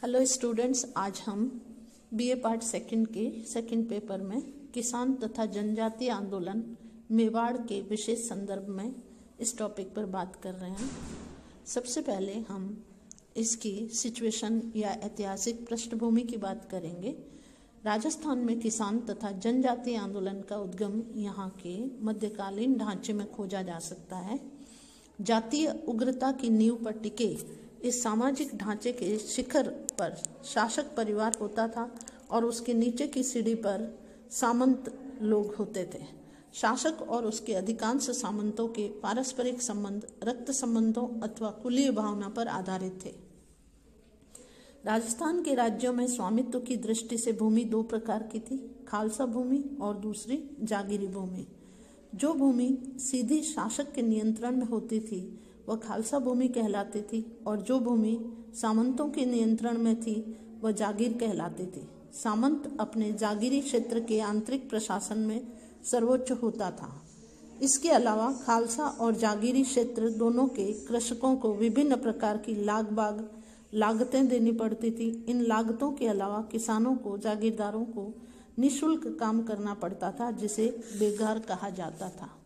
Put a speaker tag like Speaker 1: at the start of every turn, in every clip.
Speaker 1: Hello students, आज हम BA part second के सेकंड पेपर में किसान तथा जनजातीय आंदोलन मेवाड़ के विशेष संदर्भ में इस टॉपिक पर बात कर रहे हैं। सबसे पहले हम इसकी सिचुएशन या ऐतिहासिक पृष्ठभूमि की बात करेंगे। राजस्थान में किसान तथा जनजातीय आंदोलन का उद्गम यहाँ के मध्यकालीन ढांचे में खोजा जा सकता है। जातीय उग्रता की नींव पर टिके इस सामाजिक ढांचे के शिखर पर शासक परिवार होता था और उसके नीचे की सीढ़ी पर सामंत लोग होते थे। शासक और उसके अधिकांश सामंतों के पारस्परिक संबंध रक्त संबंधों अथवा कुलीय भावना पर आधारित थे। राजस्थान के राज्यों में स्वामित्व की दृष्टि से भूमि दो प्रकार की थी, खालसा भूमि और दूसरी जागीरी भूमि। जो भूमि सीधी शासक के नियंत्रण में होती थी वह खालसा भूमि कहलाती थी और जो भूमि सामंतों के नियंत्रण में थी वह जागीर कहलाती थी। सामंत अपने जागीरी क्षेत्र के आंतरिक प्रशासन में सर्वोच्च होता था। इसके अलावा खालसा और जागीरी क्षेत्र दोनों के कृषकों को विभिन्न प्रकार की लागतें देनी पड़ती थी। इन लागतों के अलावा किसानों को, जागीरदारों को निःशुल्क काम करना पड़ता था, जिसे बेगार कहा जाता था।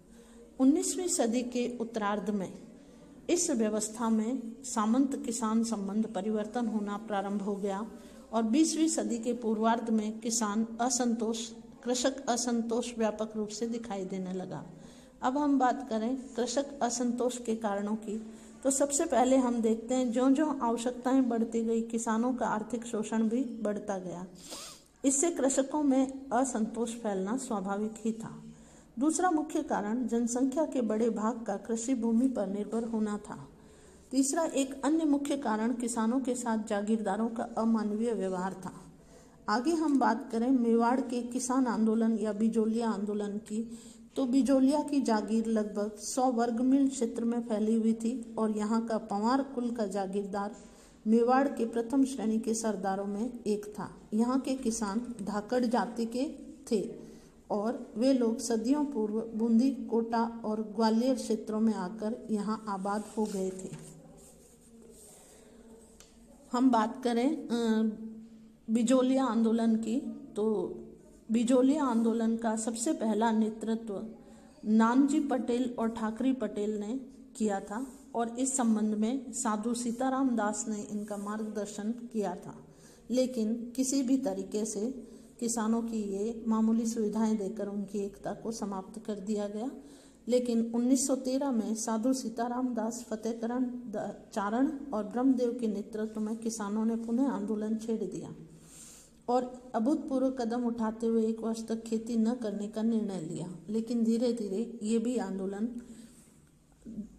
Speaker 1: 19वीं सदी के उत्तरार्ध में इस व्यवस्था में सामंत किसान संबंध परिवर्तन होना प्रारंभ हो गया और 20वीं सदी के पूर्वार्ध में कृषक असंतोष व्यापक रूप से दिखाई देने लगा। अब हम बात करें कृषक असंतोष के कारणों की, तो सबसे पहले हम देखते हैं ज्यों-ज्यों आवश्यकताएं बढ़ती गई किसानों का आर्थिक शोषण भी बढ़ता गया। इससे कृषकों में असंतोष फैलना स्वाभाविक ही था। दूसरा मुख्य कारण जनसंख्या के बड़े भाग का कृषि भूमि पर निर्भर होना था। तीसरा एक अन्य मुख्य कारण किसानों के साथ जागीरदारों का अमानवीय व्यवहार था। आगे हम बात करें मेवाड़ के किसान आंदोलन या बिजोलिया आंदोलन की, तो बिजोलिया की जागीर लगभग 100 वर्ग मील क्षेत्र में फैली हुई थी और यहाँ का पंवार कुल का जागीरदार मेवाड़ के प्रथम श्रेणी के सरदारों में एक था। यहाँ के किसान धाकड़ जाति के थे और वे लोग सदियों पूर्व बूंदी, कोटा और ग्वालियर क्षेत्रों में आकर यहाँ आबाद हो गए थे। हम बात करें बिजोलिया आंदोलन की, तो बिजोलिया आंदोलन का सबसे पहला नेतृत्व नानजी पटेल और ठाकरी पटेल ने किया था और इस संबंध में साधु सीताराम दास ने इनका मार्गदर्शन किया था। लेकिन किसी भी तरीके से किसानों की ये मामूली सुविधाएं देकर उनकी एकता को समाप्त कर दिया गया। लेकिन 1913 में साधु सीताराम दास, फतेहकरण चारण और ब्रह्मदेव के नेतृत्व में किसानों ने पुनः आंदोलन छेड़ दिया और अभूतपूर्व कदम उठाते हुए 1 वर्ष तक खेती न करने का निर्णय लिया। लेकिन धीरे धीरे ये भी आंदोलन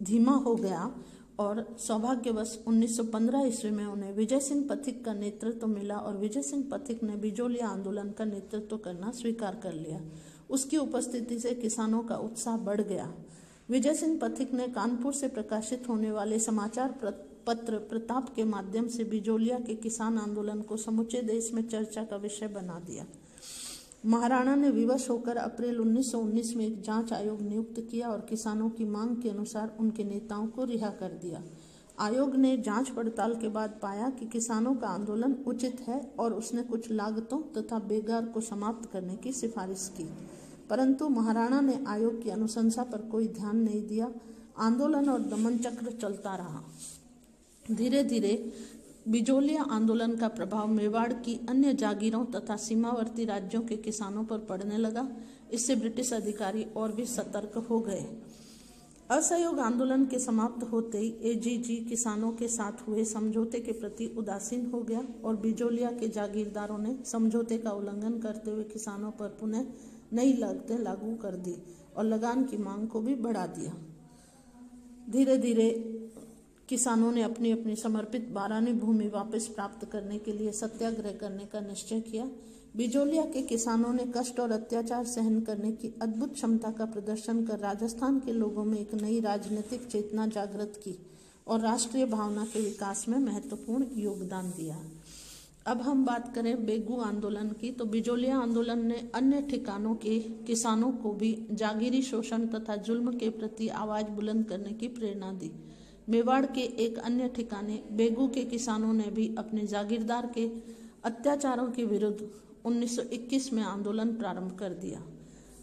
Speaker 1: धीमा हो गया और सौभाग्यवश 1915 ईस्वी में उन्हें विजय सिंह पथिक का नेतृत्व मिला और विजय सिंह पथिक ने बिजोलिया आंदोलन का नेतृत्व करना स्वीकार कर लिया। उसकी उपस्थिति से किसानों का उत्साह बढ़ गया। विजय सिंह पथिक ने कानपुर से प्रकाशित होने वाले समाचार पत्र प्रताप के माध्यम से बिजोलिया के किसान आंदोलन को समूचे देश में चर्चा का विषय बना दिया। महाराणा ने विवश होकर अप्रैल 1919 में एक जांच आयोग नियुक्त किया और किसानों की मांग के अनुसार उनके नेताओं को रिहा कर दिया। आयोग ने जांच पड़ताल के बाद पाया कि किसानों का आंदोलन उचित है और उसने कुछ लागतों तथा बेगार को समाप्त करने की सिफारिश की, परंतु महाराणा ने आयोग की अनुशंसा पर कोई ध्यान नहीं दिया। आंदोलन और दमन चक्र चलता रहा। धीरे धीरे बिजोलिया आंदोलन का प्रभाव मेवाड़ की अन्य जागीरों तथा सीमावर्ती राज्यों के किसानों पर पड़ने लगा। इससे ब्रिटिश अधिकारी और भी सतर्क हो गए। असहयोग आंदोलन के समाप्त होते ही एजीजी किसानों के साथ हुए समझौते के प्रति उदासीन हो गया और बिजोलिया के जागीरदारों ने समझौते का उल्लंघन करते हुए किसानों पर पुनः नई लागतें लागू कर दी और लगान की मांग को भी बढ़ा दिया। धीरे धीरे किसानों ने अपनी अपनी समर्पित बारानी भूमि वापस प्राप्त करने के लिए सत्याग्रह करने का निश्चय किया। बिजोलिया के किसानों ने कष्ट और अत्याचार सहन करने की अद्भुत क्षमता का प्रदर्शन कर राजस्थान के लोगों में एक नई राजनीतिक चेतना जागृत की और राष्ट्रीय भावना के विकास में महत्वपूर्ण योगदान दिया। अब हम बात करें बेगू आंदोलन की, तो बिजोलिया आंदोलन ने अन्य ठिकानों के किसानों को भी जागीरी शोषण तथा जुल्म के प्रति आवाज बुलंद करने की प्रेरणा दी। मेवाड़ के एक अन्य ठिकाने बेगू के किसानों ने भी अपने जागीरदार के अत्याचारों के विरुद्ध 1921 में आंदोलन प्रारंभ कर दिया।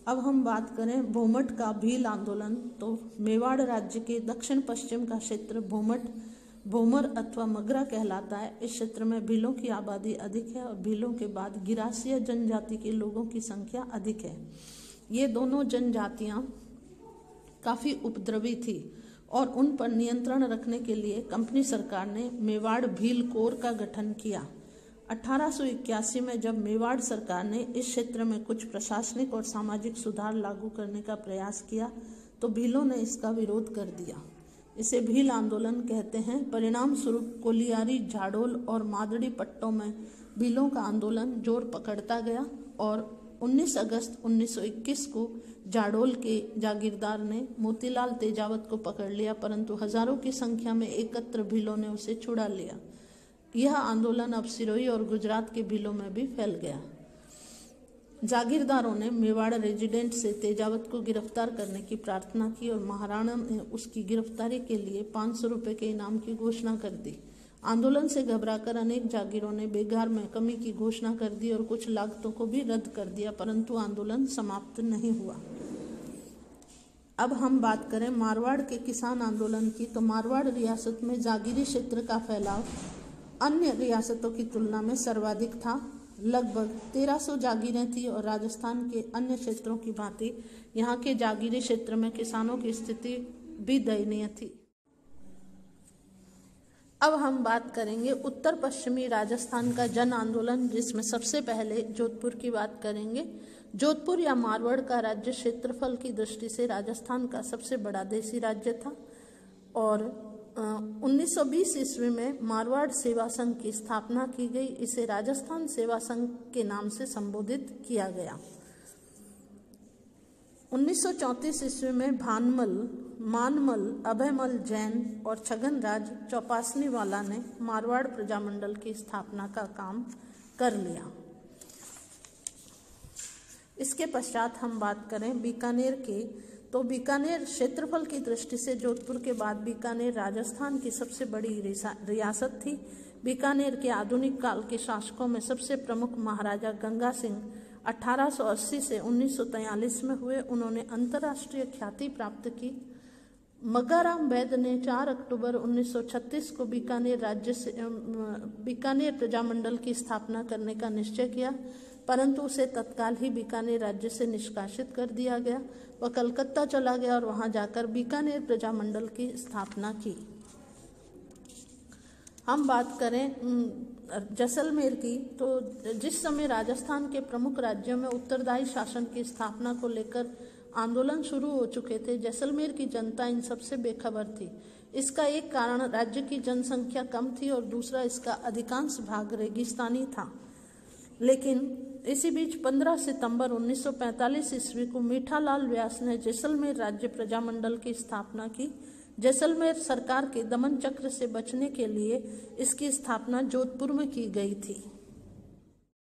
Speaker 1: अब हम बात करें भोमट का भील आंदोलन, तो मेवाड़ राज्य के दक्षिण पश्चिम का क्षेत्र भोमर अथवा मगरा कहलाता है। इस क्षेत्र में भीलों की आबादी अधिक है और भीलों के बाद गिरासिया जनजाति के लोगों की संख्या अधिक है। ये दोनों जनजातियां काफ़ी उपद्रवी थी और उन पर नियंत्रण रखने के लिए कंपनी सरकार ने मेवाड़ भील कोर का गठन किया। 1881 में जब मेवाड़ सरकार ने इस क्षेत्र में कुछ प्रशासनिक और सामाजिक सुधार लागू करने का प्रयास किया तो भीलों ने इसका विरोध कर दिया। इसे भील आंदोलन कहते हैं। परिणाम स्वरूप कोलियारी, झाडोल और मादड़ी पट्टों में भीलों का आंदोलन जोर पकड़ता गया और 19 अगस्त 1921 को झाडोल के जागीरदार ने मोतीलाल तेजावत को पकड़ लिया, परंतु हजारों की संख्या में एकत्र भीलों ने उसे छुड़ा लिया। यह आंदोलन अब सिरोही और गुजरात के भीलों में भी फैल गया। जागीरदारों ने मेवाड़ रेजिडेंट से तेजावत को गिरफ्तार करने की प्रार्थना की और महाराणा ने उसकी गिरफ्तारी के लिए 500 रुपये के इनाम की घोषणा कर दी। आंदोलन से घबराकर अनेक जागीरों ने बेगार में कमी की घोषणा कर दी और कुछ लागतों को भी रद्द कर दिया, परंतु आंदोलन समाप्त नहीं हुआ। अब हम बात करें मारवाड़ के किसान आंदोलन की, तो मारवाड़ रियासत में जागीरी क्षेत्र का फैलाव अन्य रियासतों की तुलना में सर्वाधिक था। लगभग 1300 जागीरें थी और राजस्थान के अन्य क्षेत्रों की भांति यहाँ के जागीरी क्षेत्र में किसानों की स्थिति भी दयनीय थी। अब हम बात करेंगे उत्तर पश्चिमी राजस्थान का जन आंदोलन, जिसमें सबसे पहले जोधपुर की बात करेंगे। जोधपुर या मारवाड़ का राज्य क्षेत्रफल की दृष्टि से राजस्थान का सबसे बड़ा देशी राज्य था और 1920 ईस्वी में मारवाड़ सेवा संघ की स्थापना की गई। इसे राजस्थान सेवा संघ के नाम से संबोधित किया गया। 1934 ईस्वी में भानमल, मानमल, अभयमल जैन और छगनराज चौपासनीवाला ने मारवाड़ प्रजामंडल की स्थापना का काम कर लिया। इसके पश्चात हम बात करें बीकानेर की, तो बीकानेर क्षेत्रफल की दृष्टि से जोधपुर के बाद बीकानेर राजस्थान की सबसे बड़ी रियासत थी। बीकानेर के आधुनिक काल के शासकों में सबसे प्रमुख महाराजा गंगा सिंह 1880 से 1943 में हुए। उन्होंने अंतर्राष्ट्रीय ख्याति प्राप्त की। मग्गाराम वैद्य ने 4 अक्टूबर 1936 को बीकानेर प्रजामंडल की स्थापना करने का निश्चय किया, परंतु उसे तत्काल ही बीकानेर राज्य से निष्कासित कर दिया गया। वह कलकत्ता चला गया और वहां जाकर बीकानेर प्रजामंडल की स्थापना की। हम बात करें जैसलमेर की, तो जिस समय राजस्थान के प्रमुख राज्यों में उत्तरदायी शासन की स्थापना को लेकर आंदोलन शुरू हो चुके थे, जैसलमेर की जनता इन सबसे बेखबर थी। इसका एक कारण राज्य की जनसंख्या कम थी और दूसरा इसका अधिकांश भाग रेगिस्तानी था। लेकिन इसी बीच 15 सितंबर 1945 ईस्वी को मीठालाल व्यास ने जैसलमेर राज्य प्रजामंडल की स्थापना की। जैसलमेर सरकार के दमन चक्र से बचने के लिए इसकी स्थापना जोधपुर में की गई थी।